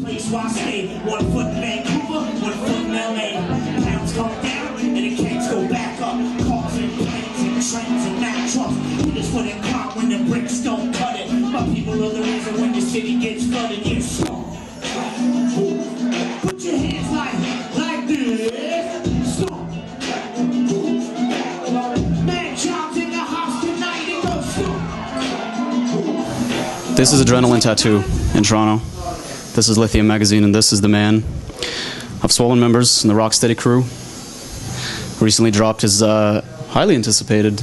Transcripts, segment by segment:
Place where I stay, 1 foot in Vancouver, 1 foot in LA. Pounds come down and the cans go back up. Cars and planes and trains and Mack trucks. This for the crop when the bricks don't cut it. My people are the reason when the city gets flooded. You strong. Put your hands like this. Strong. Madchild in the house tonight. It goes strong. This is Adrenaline Tattoo in Toronto. This is Lithium Magazine, and this is the man of Swollen members and the Rocksteady crew. Recently dropped his highly anticipated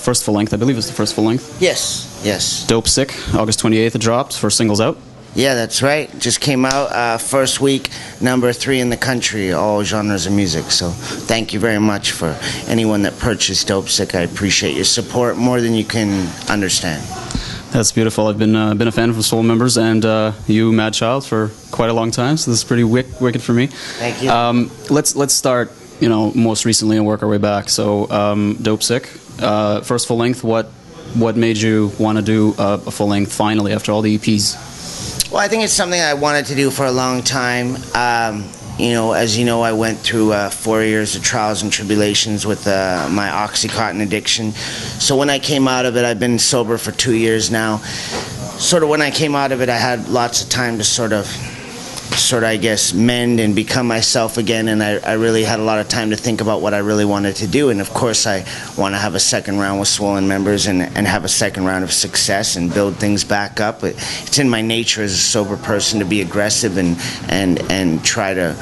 first full length. I believe it's the first full length. Yes. Dope Sick. August 28th it dropped. First singles out. Yeah, that's right. Just came out first week, number 3 in the country, all genres of music. So thank you very much for anyone that purchased Dope Sick. I appreciate your support more than you can understand. That's beautiful. I've been a fan of Soul members and you, Madchild, for quite a long time. So this is pretty wicked for me. Thank you. Let's start, most recently and work our way back. So Dope Sick, first full length. What made you want to do a full length finally after all the EPs? Well, I think it's something I wanted to do for a long time. As you know, I went through 4 years of trials and tribulations with my Oxycontin addiction. So when I came out of it, I've been sober for 2 years now. Sort of when I came out of it, I had lots of time to sort of, I guess, mend and become myself again. And I really had a lot of time to think about what I really wanted to do. And of course, I want to have a second round with Swollen members and have a second round of success and build things back up. It's in my nature as a sober person to be aggressive and try to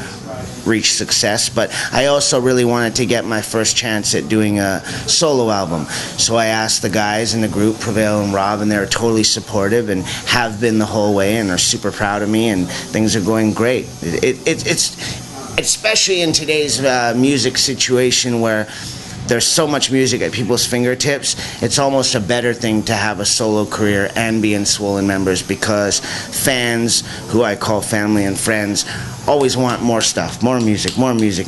reach success, but I also really wanted to get my first chance at doing a solo album. So I asked the guys in the group, Prevail and Rob, and they're totally supportive and have been the whole way and are super proud of me, and things are going great. It's especially in today's music situation where there's so much music at people's fingertips, it's almost a better thing to have a solo career and be in Swollen members, because fans, who I call family and friends, always want more stuff, more music,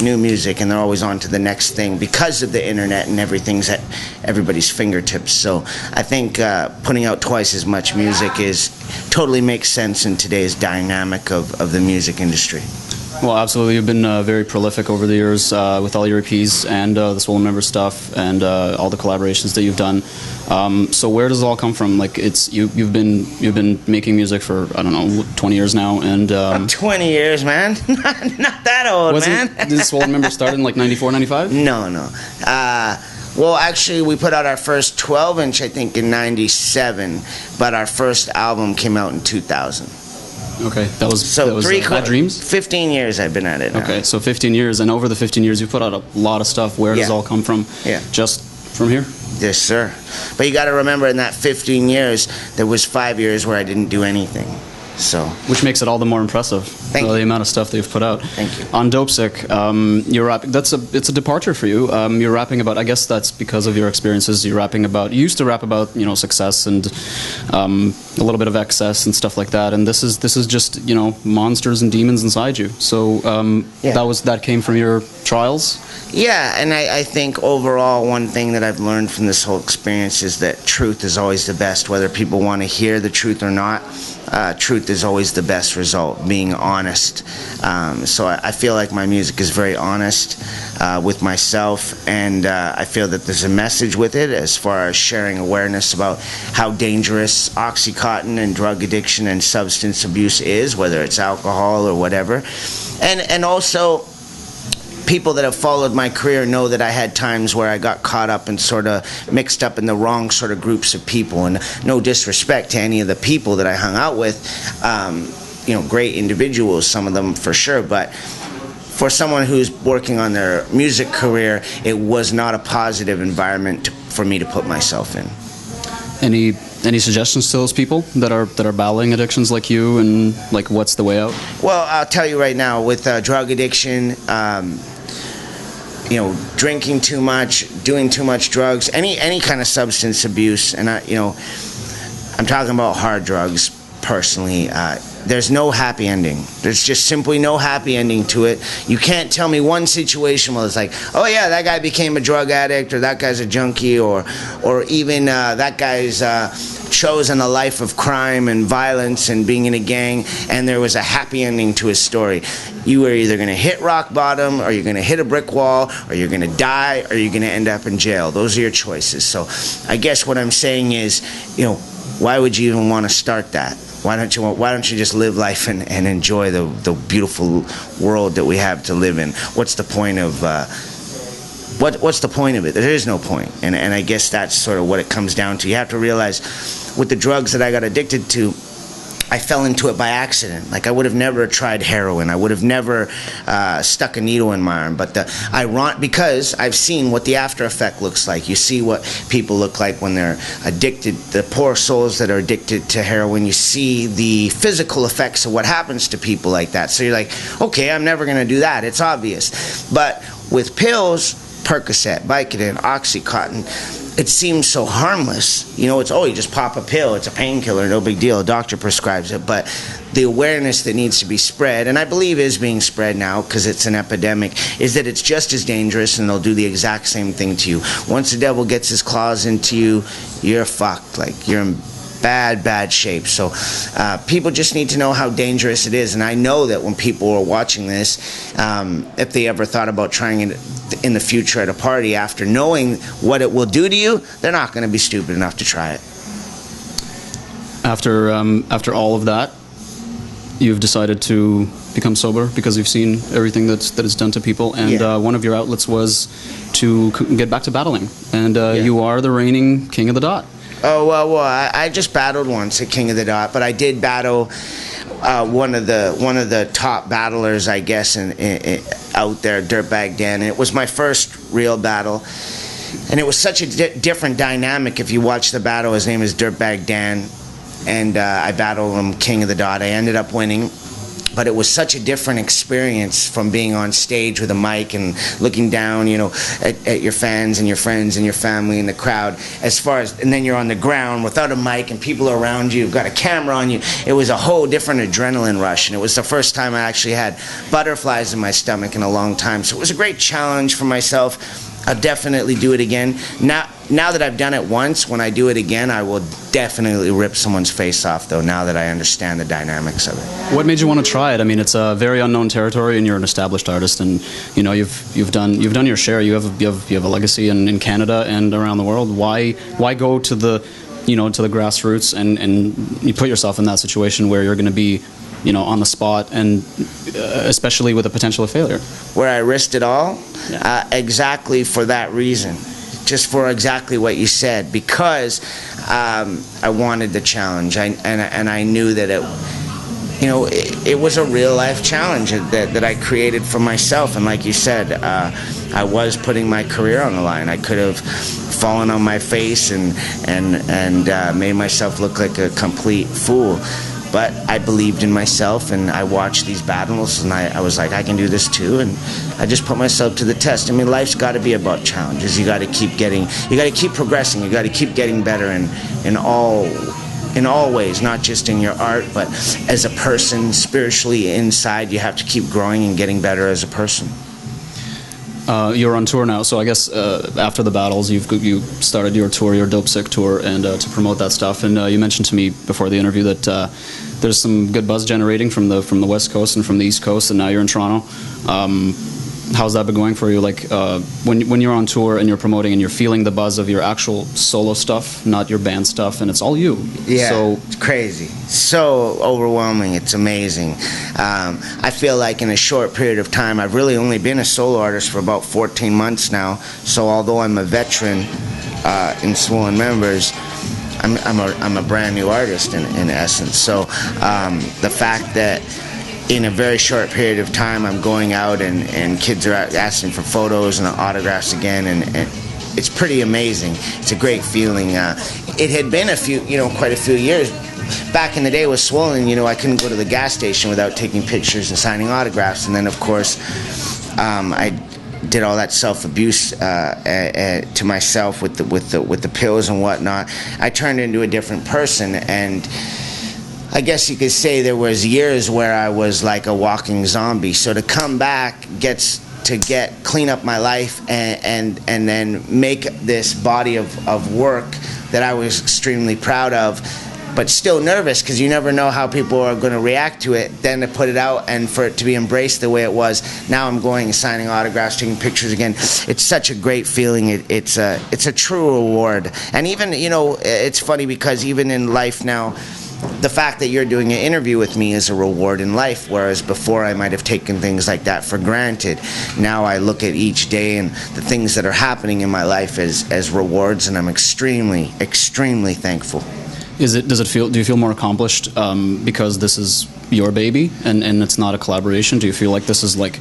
new music, and they're always on to the next thing because of the internet and everything's at everybody's fingertips. So I think putting out twice as much music totally makes sense in today's dynamic of the music industry. Well, absolutely. You've been very prolific over the years with all your EPs and the Swollen member stuff and all the collaborations that you've done. So where does it all come from? Like, you've been making music for, I don't know, 20 years now, and 20 years, man. not that old, man. Did the Swollen member start in like 94, 95? No. Well, actually, we put out our first 12-inch, I think, in 97, but our first album came out in 2000. Okay, that was Bad Dreams? 15 years I've been at it now. Okay, so 15 years, and over the 15 years you've put out a lot of stuff. Where does it all come from? Yeah. Just from here? Yes, sir. But you got to remember, in that 15 years, there was 5 years where I didn't do anything. So, which makes it all the more impressive. Thank you. The amount of stuff that you've put out. Thank you. On Dope Sick, you're rapping. It's a departure for you. You're rapping about. I guess that's because of your experiences. You're rapping about. You used to rap about success and a little bit of excess and stuff like that. And this is just monsters and demons inside you. So that came from your trials. Yeah, and I think overall one thing that I've learned from this whole experience is that truth is always the best, whether people want to hear the truth or not. Truth is always the best result, being honest. So I feel like my music is very honest with myself, and I feel that there's a message with it as far as sharing awareness about how dangerous Oxycontin and drug addiction and substance abuse is, whether it's alcohol or whatever. And also, people that have followed my career know that I had times where I got caught up and sort of mixed up in the wrong sort of groups of people, and no disrespect to any of the people that I hung out with, great individuals, some of them for sure, but for someone who's working on their music career, it was not a positive environment for me to put myself in. Any suggestions to those people that are battling addictions like you, and like what's the way out? Well, I'll tell you right now, with drug addiction, drinking too much, doing too much drugs, any kind of substance abuse, and I'm talking about hard drugs, personally. There's no happy ending. There's just simply no happy ending to it. You can't tell me one situation where it's like, oh yeah, that guy became a drug addict, or that guy's a junkie, or even that guy's chosen a life of crime and violence and being in a gang, and there was a happy ending to his story. You were either going to hit rock bottom, or you're going to hit a brick wall, or you're going to die, or you're going to end up in jail. Those are your choices. So I guess what I'm saying is, why would you even want to start that? Why don't you just live life and enjoy the beautiful world that we have to live in? What's the point of what's the point of it? There is no point. And I guess that's sort of what it comes down to. You have to realize with the drugs that I got addicted to, I fell into it by accident. Like, I would have never tried heroin. I would have never stuck a needle in my arm. But because I've seen what the after effect looks like. You see what people look like when they're addicted, the poor souls that are addicted to heroin. You see the physical effects of what happens to people like that. So you're like, okay, I'm never going to do that. It's obvious. But with pills, Percocet, Vicodin, Oxycontin, it seems so harmless. It's, you just pop a pill, it's a painkiller, no big deal, a doctor prescribes it. But the awareness that needs to be spread, and I believe is being spread now because it's an epidemic, is that it's just as dangerous, and they'll do the exact same thing to you. Once the devil gets his claws into you, you're fucked. Like, you're in bad shape. So people just need to know how dangerous it is. And I know that when people are watching this, if they ever thought about trying it in the future at a party, after knowing what it will do to you, they're not going to be stupid enough to try it. After all of that, you've decided to become sober because you've seen everything that it's done to people, and one of your outlets was to get back to battling, and you are the reigning King of the Dot. Oh, well, I just battled once at King of the Dot, but I did battle one of the top battlers, I guess, out there, Dirtbag Dan, and it was my first real battle, and it was such a different dynamic. If you watch the battle, his name is Dirtbag Dan, and I battled him King of the Dot. I ended up winning. But it was such a different experience from being on stage with a mic and looking down, at your fans and your friends and your family and the crowd. And then you're on the ground without a mic and people are around you, you've got a camera on you. It was a whole different adrenaline rush, and it was the first time I actually had butterflies in my stomach in a long time. So it was a great challenge for myself. I'll definitely do it again. Now that I've done it once, when I do it again, I will definitely rip someone's face off, though, now that I understand the dynamics of it. What made you want to try it? I mean, it's a very unknown territory, and you're an established artist, and you've done your share. You have a legacy in Canada and around the world. Why go to the grassroots and you put yourself in that situation where you're going to be on the spot, and especially with the potential of failure? Where I risked it all? Yeah. Exactly for that reason. Just for exactly what you said, because I wanted the challenge, and I knew that it was a real life challenge that I created for myself. And like you said, I was putting my career on the line. I could have fallen on my face and made myself look like a complete fool. But I believed in myself, and I watched these battles, and I was like, I can do this too, and I just put myself to the test. I mean, life's got to be about challenges. You got to keep progressing. You got to keep getting better in all ways, not just in your art, but as a person, spiritually inside. You have to keep growing and getting better as a person. You're on tour now, so I guess after the battles, you started your tour, your Dope Sick tour, and to promote that stuff. And you mentioned to me before the interview that there's some good buzz generating from the West Coast and from the East Coast, and now you're in Toronto. How's that been going for you? Like when you're on tour and you're promoting and you're feeling the buzz of your actual solo stuff, not your band stuff, and it's all you. Yeah, so it's crazy, so overwhelming. It's amazing. I feel like in a short period of time, I've really only been a solo artist for about 14 months now. So although I'm a veteran in Swollen Members, I'm a brand new artist in essence. So the fact that in a very short period of time, I'm going out and kids are asking for photos and autographs again, and it's pretty amazing. It's a great feeling. It had been quite a few years. Back in the day with Swollen, I couldn't go to the gas station without taking pictures and signing autographs. And then, of course, I did all that self-abuse to myself with the pills and whatnot. I turned into a different person, and I guess you could say there was years where I was like a walking zombie. So to come back clean up my life and then make this body of work that I was extremely proud of, but still nervous because you never know how people are going to react to it, then to put it out and for it to be embraced the way it was. Now I'm going and signing autographs, taking pictures again. It's such a great feeling. It's a true reward. And even, you know, it's funny because even in life now, the fact that you're doing an interview with me is a reward in life, whereas before I might have taken things like that for granted. Now I look at each day and the things that are happening in my life as rewards, and I'm extremely, extremely thankful. Do you feel more accomplished because this is your baby and it's not a collaboration? Do you feel like this is like,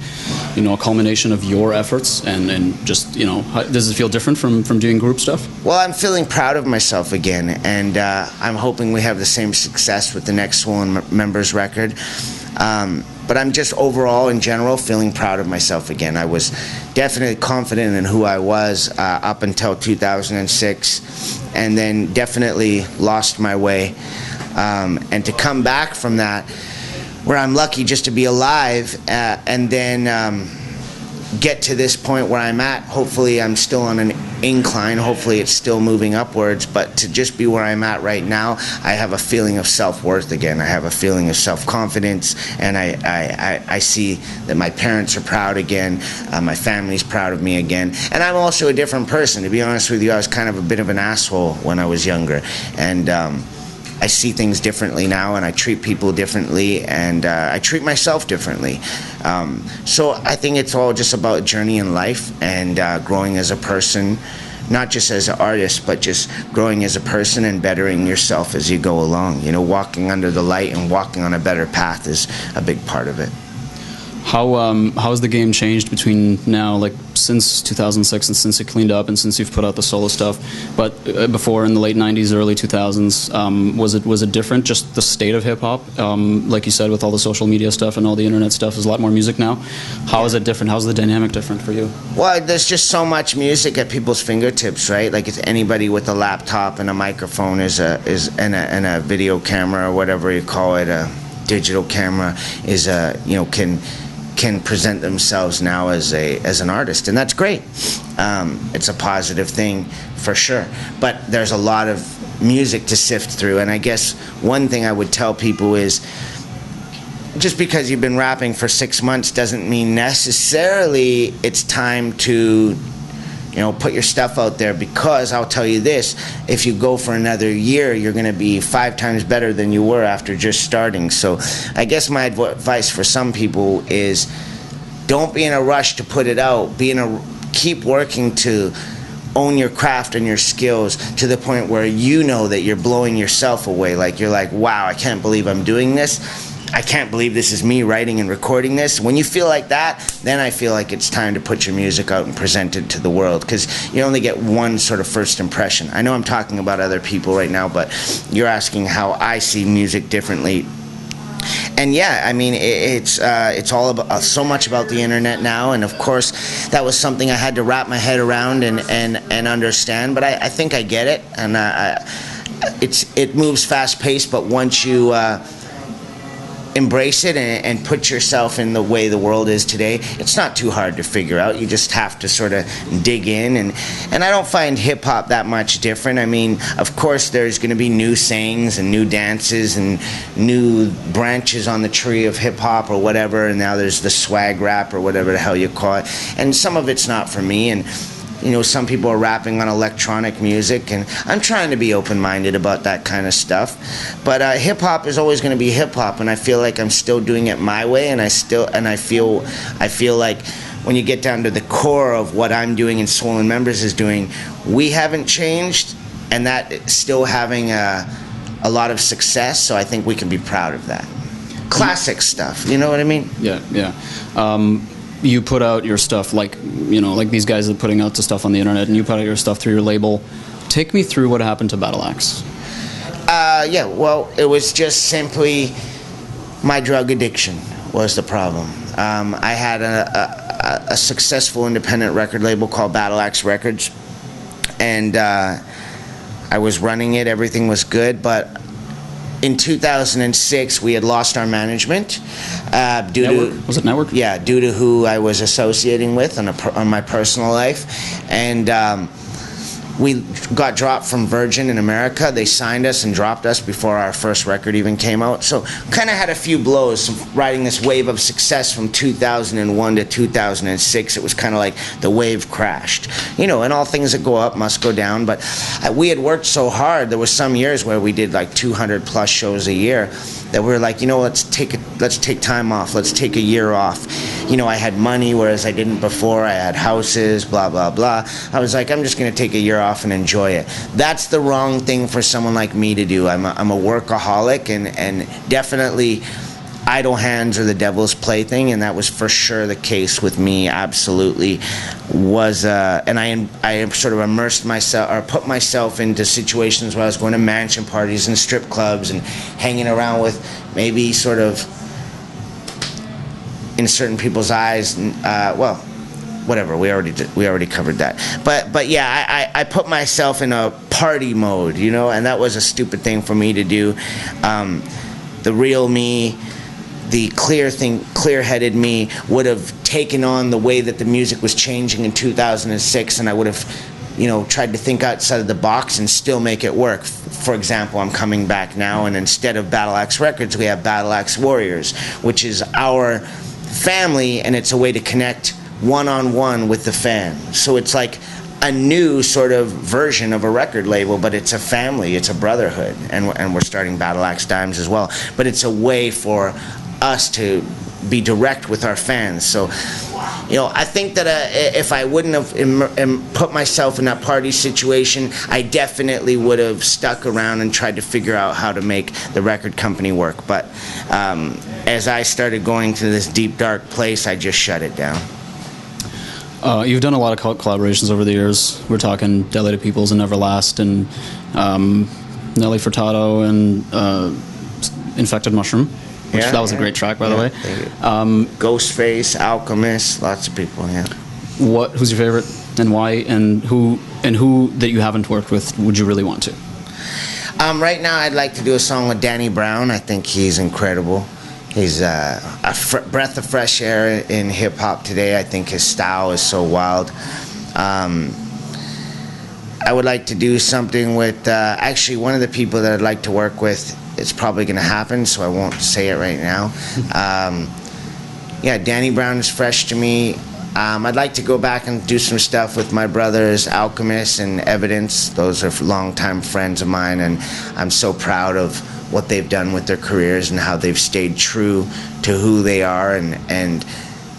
you know, a culmination of your efforts and just, you know, does it feel different from doing group stuff? Well, I'm feeling proud of myself again, and I'm hoping we have the same success with the next Swollen Members record. But I'm just overall, in general, feeling proud of myself again. I was definitely confident in who I was up until 2006, and then definitely lost my way. And to come back from that, where I'm lucky just to be alive, and then get to this point where I'm at. Hopefully I'm still on an incline, hopefully it's still moving upwards, but to just be where I'm at right now, I have a feeling of self-worth again. I have a feeling of self-confidence, and I see that my parents are proud again, my family's proud of me again, and I'm also a different person. To be honest with you, I was kind of a bit of an asshole when I was younger, and I see things differently now, and I treat people differently, and I treat myself differently. So I think it's all just about a journey in life and growing as a person, not just as an artist, but just growing as a person and bettering yourself as you go along. You know, walking under the light and walking on a better path is a big part of it. How has the game changed between now, like since 2006 and since you cleaned up and since you've put out the solo stuff, but before in the late 90s, early 2000s, was it different, just the state of hip-hop? Like you said, with all the social media stuff and all the internet stuff, there's a lot more music now. How is it different? How's the dynamic different for you? Well, there's just so much music at people's fingertips, right? Like it's anybody with a laptop and a microphone and a video camera, or whatever you call it, a digital camera, can present themselves now as an artist, and that's great. It's a positive thing for sure, but there's a lot of music to sift through, and I guess one thing I would tell people is just because you've been rapping for 6 months doesn't mean necessarily it's time to, you know, put your stuff out there, because I'll tell you this, if you go for another year, you're going to be 5 times better than you were after just starting. So I guess my advice for some people is don't be in a rush to put it out. Keep working to own your craft and your skills to the point where you know that you're blowing yourself away. Like you're like, wow, I can't believe I'm doing this. I can't believe this is me writing and recording this. When you feel like that, then I feel like it's time to put your music out and present it to the world, because you only get one sort of first impression. I know I'm talking about other people right now, but you're asking how I see music differently. And yeah, I mean, it's all about so much about the internet now, and of course that was something I had to wrap my head around and understand, but I think I get it, and it moves fast paced, but once you embrace it and put yourself in the way the world is today, it's not too hard to figure out. You just have to sort of dig in, and I don't find hip-hop that much different. I mean, of course there's going to be new sayings and new dances and new branches on the tree of hip-hop or whatever, and now there's the swag rap or whatever the hell you call it, and some of it's not for me, and you know, some people are rapping on electronic music, and I'm trying to be open-minded about that kind of stuff. But hip-hop is always going to be hip-hop, and I feel like I'm still doing it my way, and I feel like when you get down to the core of what I'm doing and Swollen Members is doing, we haven't changed, and that is still having a lot of success, so I think we can be proud of that. Classic stuff, you know what I mean? Yeah. You put out your stuff like these guys are putting out the stuff on the internet, and you put out your stuff through your label. Take me through what happened to Battle Axe. Yeah, well, it was just simply my drug addiction was the problem. I had a successful independent record label called Battle Axe Records, and I was running it. Everything was good, but in 2006, we had lost our management due Network? Was it Network? Yeah, due to who I was associating with on my personal life, and we got dropped from Virgin in America. They signed us and dropped us before our first record even came out. So kind of had a few blows riding this wave of success from 2001 to 2006. It was kind of like the wave crashed. You know, and all things that go up must go down. But we had worked so hard. There were some years where we did like 200 plus shows a year that we were like, you know, let's take time off. Let's take a year off. You know, I had money, whereas I didn't before. I had houses, blah, blah, blah. I was like, I'm just going to take a year off and enjoy it. That's the wrong thing for someone like me to do. I'm a workaholic, and definitely idle hands are the devil's plaything, and that was for sure the case with me. Absolutely was, and I sort of immersed myself or put myself into situations where I was going to mansion parties and strip clubs and hanging around with maybe sort of, in certain people's eyes, well, whatever. We already covered that. But yeah, I put myself in a party mode, you know, and that was a stupid thing for me to do. The real me, the clear-headed me would have taken on the way that the music was changing in 2006, and I would have, you know, tried to think outside of the box and still make it work. For example, I'm coming back now, and instead of Battle Axe Records, we have Battle Axe Warriors, which is our family, and it's a way to connect one-on-one with the fan. So it's like a new sort of version of a record label, but it's a family, it's a brotherhood, and we're starting Battle Axe Dimes as well. But it's a way for us to be direct with our fans. So, you know, I think that if I wouldn't have put myself in that party situation, I definitely would have stuck around and tried to figure out how to make the record company work. But as I started going to this deep, dark place, I just shut it down. You've done a lot of collaborations over the years. We're talking Dilated Peoples and Everlast and Nelly Furtado and Infected Mushroom. That was a great track, by the way. Thank you. Ghostface, Alchemist, lots of people. Yeah. Who's your favorite, and why, and who that you haven't worked with would you really want to? Right now, I'd like to do a song with Danny Brown. I think he's incredible. He's a breath of fresh air in hip hop today. I think his style is so wild. I would like to do something with actually one of the people that I'd like to work with. It's probably going to happen, so I won't say it right now. Yeah, Danny Brown is fresh to me. I'd like to go back and do some stuff with my brothers, Alchemist and Evidence. Those are longtime friends of mine, and I'm so proud of what they've done with their careers and how they've stayed true to who they are, and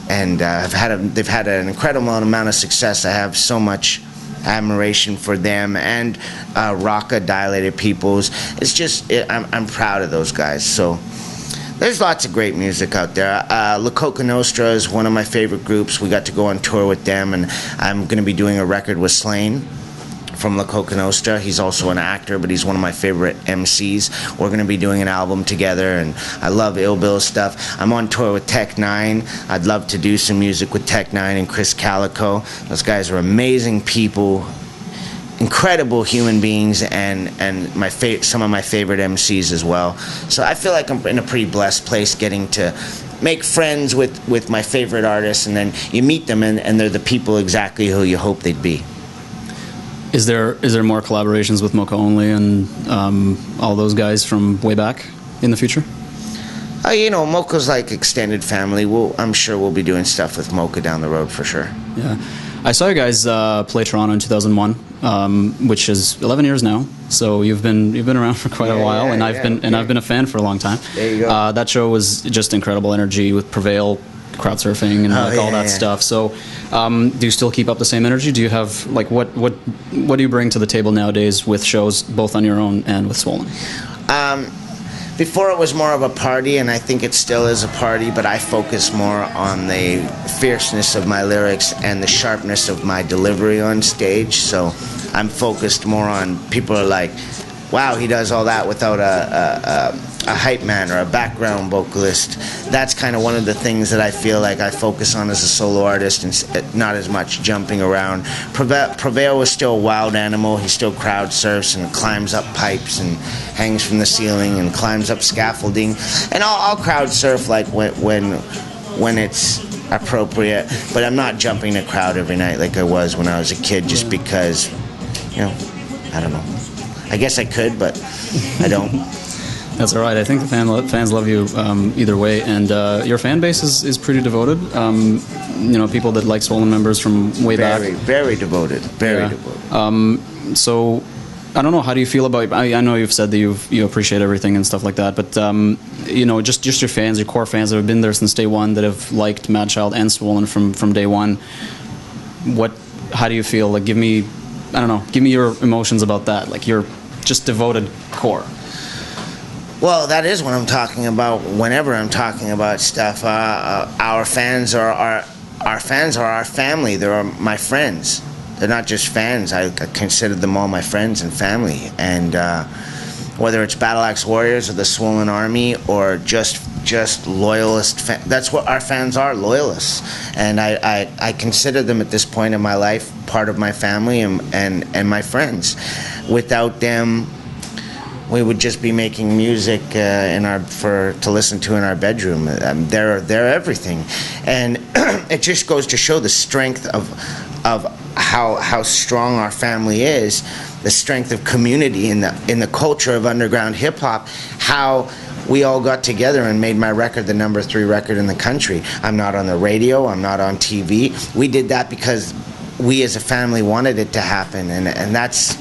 they've had an incredible amount of success. I have so much admiration for them, and Rocka, Dilated Peoples. It's just, I'm proud of those guys. So there's lots of great music out there. La Coca Nostra is one of my favorite groups. We got to go on tour with them, and I'm going to be doing a record with Slane from La Coca Nostra. He's also an actor, but he's one of my favorite MCs. We're going to be doing an album together, and I love Ill Bill stuff. I'm on tour with Tech Nine. I'd love to do some music with Tech Nine and Chris Calico. Those guys are amazing people, incredible human beings, and some of my favorite MCs as well. So I feel like I'm in a pretty blessed place getting to make friends with my favorite artists, and then you meet them, and they're the people exactly who you hope they'd be. Is there more collaborations with Mocha Only and all those guys from way back in the future? You know, Mocha's like extended family. I'm sure we'll be doing stuff with Mocha down the road for sure. Yeah, I saw you guys play Toronto in 2001, which is 11 years now. So you've been around for quite a while, and I've been a fan for a long time. There you go. That show was just incredible energy with Prevail, crowd surfing, and all that stuff. So, do you still keep up the same energy? Do you have what do you bring to the table nowadays with shows both on your own and with Swollen? Before it was more of a party, and I think it still is a party, but I focus more on the fierceness of my lyrics and the sharpness of my delivery on stage. So I'm focused more on, people are like, wow, he does all that without a a hype man or a background vocalist. That's kind of one of the things that I feel like I focus on as a solo artist, and not as much jumping around. Prevail was still a wild animal. He still crowd surfs and climbs up pipes and hangs from the ceiling and climbs up scaffolding. And I'll crowd surf like when it's appropriate, but I'm not jumping the crowd every night like I was when I was a kid, just because, you know, I don't know. I guess I could, but I don't. That's all right. I think the fans love you either way, and your fan base is pretty devoted. You know, people that like Swollen members from way back. Very devoted. Very devoted. So, I don't know. How do you feel about? I know you've said that you appreciate everything and stuff like that, but you know, just your fans, your core fans that have been there since day one, that have liked Madchild and Swollen from day one. How do you feel? Like, give me your emotions about that. Like, your just devoted core. Well, that is what I'm talking about whenever I'm talking about stuff. Our fans are our family. They're my friends. They're not just fans. I consider them all my friends and family. And whether it's Battle Axe Warriors or the Swollen Army or just loyalist that's what our fans are, loyalists. And I consider them at this point in my life part of my family and my friends. Without them, we would just be making music to listen to in our bedroom. They're everything, and it just goes to show the strength of how strong our family is, the strength of community in the culture of underground hip hop. How we all got together and made my record the #3 record in the country. I'm not on the radio. I'm not on TV. We did that because we as a family wanted it to happen, and that's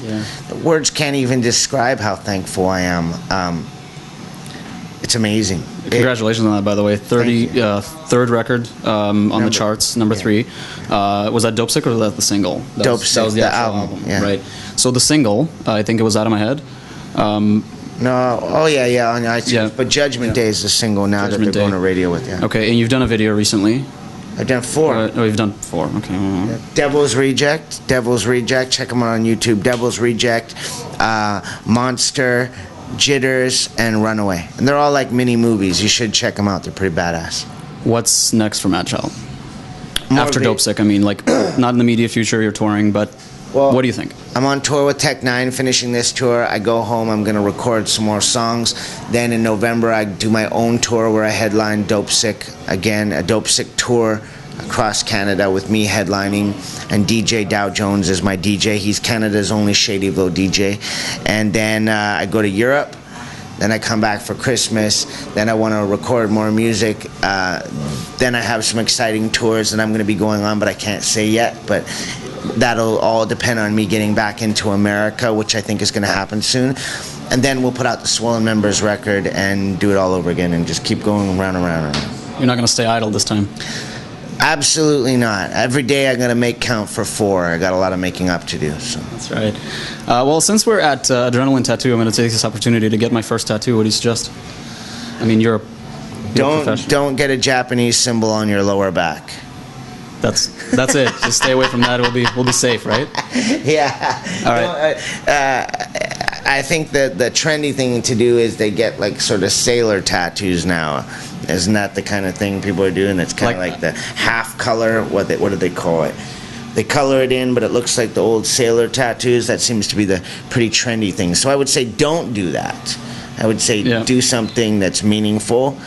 words can't even describe how thankful I am. It's amazing. Congratulations on that, by the way. Third record on the charts, #3. Was that Dope Sick or was that the single? Dope Sick, that was the actual album. Yeah. Right. So the single, I think it was Out of My Head. No, oh yeah, on iTunes. Yeah. But Judgment Day is the single now that they're going to radio with. Yeah. Okay, and you've done a video recently. I've done 4. You've done 4. Okay. Devil's Reject. Check them out on YouTube. Devil's Reject, Monster, Jitters, and Runaway. And they're all like mini movies. You should check them out. They're pretty badass. What's next for Madchild? After Dope Sick, I mean, like, not in the immediate future, you're touring, but what do you think? I'm on tour with Tech 9, finishing this tour. I go home, I'm going to record some more songs. Then in November, I do my own tour where I headline Dope Sick again, a Dope Sick tour across Canada with me headlining, and DJ Dow Jones is my DJ. He's Canada's only Shady Blow DJ. And then I go to Europe. Then I come back for Christmas. Then I want to record more music. Then I have some exciting tours that I'm going to be going on, but I can't say yet. But that'll all depend on me getting back into America, which I think is going to happen soon. And then we'll put out the Swollen Members record and do it all over again and just keep going round and round. You're not going to stay idle this time? Absolutely not. Every day I'm going to make count for 4. I got a lot of making up to do. So. That's right. Well, since we're at Adrenaline Tattoo, I'm going to take this opportunity to get my first tattoo. What do you suggest? I mean, you're a professional. Don't get a Japanese symbol on your lower back. That's it. Just stay away from that. We'll be safe, right? Yeah. All right. I think that the trendy thing to do is they get like sort of sailor tattoos now. Isn't that the kind of thing people are doing? It's kind of like the half color. What do they call it? They color it in, but it looks like the old sailor tattoos. That seems to be the pretty trendy thing. So I would say don't do that. I would say do something that's meaningful.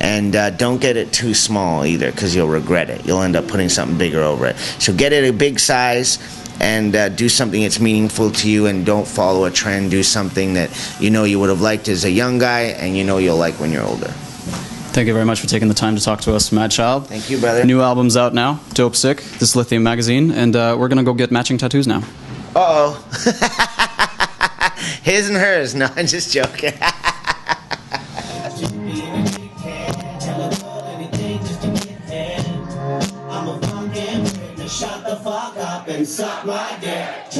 And don't get it too small either, because you'll regret it. You'll end up putting something bigger over it. So get it a big size and do something that's meaningful to you, and don't follow a trend. Do something that you know you would have liked as a young guy and you know you'll like when you're older. Thank you very much for taking the time to talk to us, Madchild. Thank you, brother. New album's out now, Dope Sick. This is Lithium Magazine, and we're going to go get matching tattoos now. Uh-oh. His and hers. No, I'm just joking. Shut the fuck up and suck my dick.